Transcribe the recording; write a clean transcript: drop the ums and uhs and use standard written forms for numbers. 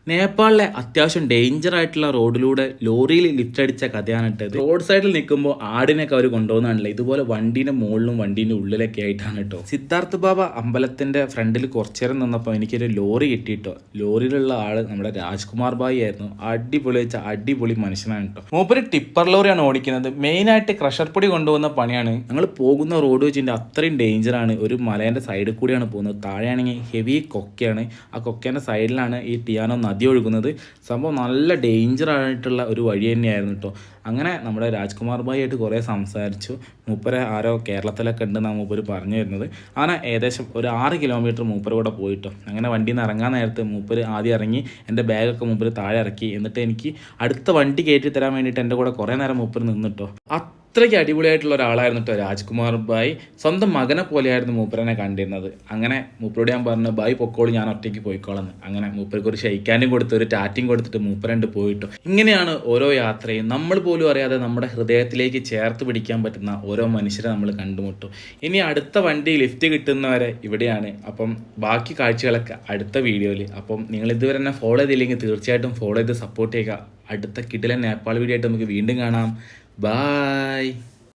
നേപ്പാളിലെ അത്യാവശ്യം ഡേഞ്ചർ ആയിട്ടുള്ള റോഡിലൂടെ ലോറിയിൽ ലിഫ്റ്റ് അടിച്ച കഥയാണ് ഇട്ടത്. റോഡ് സൈഡിൽ നിൽക്കുമ്പോൾ ആടിനൊക്കെ അവർ കൊണ്ടുപോകുന്നതാണല്ലോ. ഇതുപോലെ വണ്ടീൻ്റെ മുകളിലും വണ്ടീൻ്റെ ഉള്ളിലൊക്കെ ആയിട്ടാണ് കേട്ടോ. സിദ്ധാർത്ഥ ബാബ അമ്പലത്തിന്റെ ഫ്രണ്ടിൽ കുറച്ചു നേരം നിന്നപ്പോൾ എനിക്കൊരു ലോറി കിട്ടിയിട്ടോ. ലോറിയിലുള്ള ആള് നമ്മുടെ രാജ്കുമാർ ഭായി ആയിരുന്നു. അടിപൊളി വെച്ച അടിപൊളി മനുഷ്യനാണ് കേട്ടോ. മൂപ്പര് ടിപ്പർ ലോറിയാണ് ഓടിക്കുന്നത്. മെയിനായിട്ട് ക്രഷർ പൊടി കൊണ്ടുപോകുന്ന പണിയാണ്. ഞങ്ങൾ പോകുന്ന റോഡ് വെച്ചിട്ട് അത്രയും ഡേഞ്ചറാണ്. ഒരു മലേൻ്റെ സൈഡിൽ കൂടിയാണ് പോകുന്നത്. താഴെയാണെങ്കിൽ ഹെവി കൊക്കയാണ്. ആ കൊക്കേൻ്റെ സൈഡിലാണ് ഈ ടിയാനോ നദി ഒഴുകുന്നത്. സംഭവം നല്ല ഡേഞ്ചർ ആയിട്ടുള്ള ഒരു വഴി തന്നെയായിരുന്നു കേട്ടോ. അങ്ങനെ നമ്മുടെ രാജ്കുമാർ ഭായി ആയിട്ട് കുറേ സംസാരിച്ചു. മൂപ്പരെ ആരോ കേരളത്തിലൊക്കെ ഉണ്ടെന്നാണ് മൂപ്പര് പറഞ്ഞു വരുന്നത്. അങ്ങനെ ഏകദേശം ഒരു 6 കിലോമീറ്റർ മൂപ്പര് കൂടെ പോയിട്ടോ. അങ്ങനെ വണ്ടിയിൽ നിന്ന് ഇറങ്ങാൻ നേരത്ത് മൂപ്പര് ആദ്യം ഇറങ്ങി എൻ്റെ ബാഗൊക്കെ മൂപ്പര് താഴെ ഇറക്കി. എന്നിട്ട് എനിക്ക് അടുത്ത വണ്ടി കയറ്റി തരാൻ വേണ്ടിയിട്ട് എൻ്റെ കൂടെ കുറേ നേരം മൂപ്പര് നിന്നിട്ടോ. അത്രയ്ക്ക് അടിപൊളിയായിട്ടുള്ള ഒരാളായിരുന്നു കേട്ടോ രാജ്കുമാർ ഭായ്. സ്വന്തം മകനെ പോലെയായിരുന്നു മൂപ്പരനെ കണ്ടിരുന്നത്. അങ്ങനെ മൂപ്പരോട് ഞാൻ പറഞ്ഞു, ഭായ് പൊക്കോളൂ, ഞാൻ ഒറ്റയ്ക്ക് പോയിക്കോളെന്ന്. അങ്ങനെ മൂപ്പർക്ക് ഒരു ഷെയ്ക്കാനും കൊടുത്ത് ഒരു ടാറ്റിയും കൊടുത്തിട്ട് മൂപ്പരണ്ട് പോയിട്ടോ. ഇങ്ങനെയാണ് ഓരോ യാത്രയും. നമ്മൾ പോലും അറിയാതെ നമ്മുടെ ഹൃദയത്തിലേക്ക് ചേർത്ത് പിടിക്കാൻ പറ്റുന്ന ഓരോ മനുഷ്യരെ നമ്മൾ കണ്ടുമുട്ടും. ഇനി അടുത്ത വണ്ടി ലിഫ്റ്റ് കിട്ടുന്നവരെ ഇവിടെയാണ്. അപ്പം ബാക്കി കാഴ്ചകളൊക്കെ അടുത്ത വീഡിയോയിൽ. അപ്പം നിങ്ങൾ ഇതുവരെ എന്നെ ഫോളോ ചെയ്തില്ലെങ്കിൽ തീർച്ചയായിട്ടും ഫോളോ ചെയ്ത് സപ്പോർട്ട് ചെയ്യുക. അടുത്ത കിടിലൻ നേപ്പാൾ വീഡിയോ ആയിട്ട് നമുക്ക് വീണ്ടും കാണാം. Bye.